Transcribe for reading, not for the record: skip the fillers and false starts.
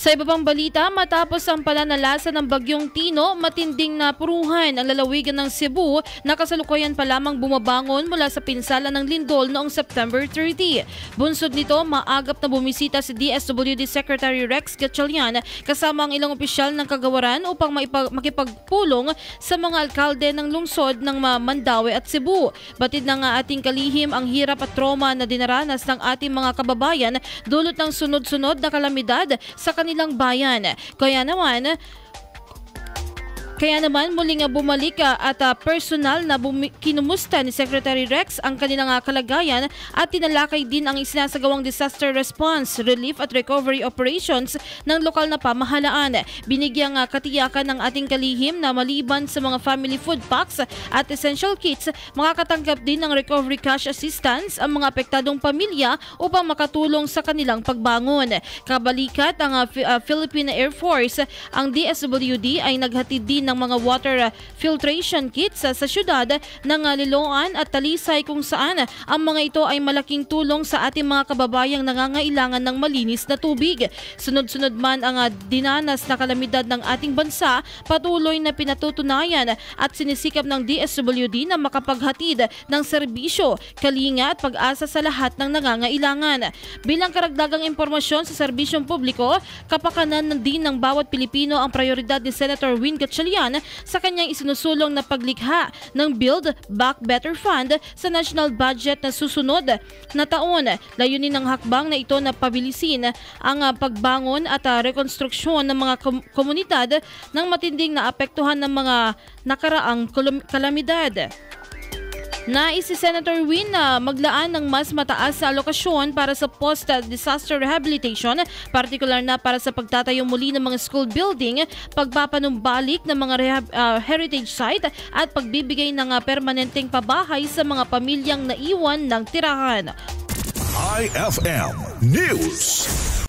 Sa iba pang balita, matapos ang pananalasa ng Bagyong Tino, matinding napuruhan ang lalawigan ng Cebu na kasalukuyan pa lamang bumabangon mula sa pinsala ng lindol noong September 30. Bunsod nito, maagap na bumisita si DSWD Secretary Rex Gatchalian kasama ang ilang opisyal ng kagawaran upang makipagpulong sa mga alkalde ng lungsod ng Mandaue at Cebu. Batid ng ating kalihim ang hirap at trauma na dinaranas ng ating mga kababayan dulot ng sunod-sunod na kalamidad sa kanilang bayan. Kaya naman muling bumalik at personal na kinumusta ni Secretary Rex ang kanilang kalagayan at tinalakay din ang isinasagawang disaster response, relief at recovery operations ng lokal na pamahalaan. Binigyang katiyakan ng ating kalihim na maliban sa mga family food packs at essential kits, makakatanggap din ng recovery cash assistance ang mga apektadong pamilya upang makatulong sa kanilang pagbangon. Kabalikat ang Philippine Air Force, ang DSWD ay naghatid din ng mga water filtration kits sa syudad ng Liloan at Talisay kung saan ang mga ito ay malaking tulong sa ating mga kababayang nangangailangan ng malinis na tubig. Sunod-sunod man ang dinanas na kalamidad ng ating bansa, patuloy na pinatutunayan at sinisikap ng DSWD na makapaghatid ng serbisyo, kalinga at pag-asa sa lahat ng nangangailangan. Bilang karagdagang impormasyon sa serbisyong publiko, kapakanan din ng bawat Pilipino ang prioridad ni Senator Win Gatchalian sa kanyang isinusulong na paglikha ng Build Back Better Fund sa national budget na susunod na taon. Layunin ng hakbang na ito na pabilisin ang pagbangon at rekonstruksyon ng mga komunidad ng matinding naapektuhan ng mga nakaraang kalamidad. Nais si Senator Win na maglaan ng mas mataas sa alokasyon para sa post-disaster rehabilitation, partikular na para sa pagtatayo muli ng mga school building, pagpapanumbalik ng mga heritage site at pagbibigay ng permanenteng pabahay sa mga pamilyang naiwan ng tirahan. IFM News.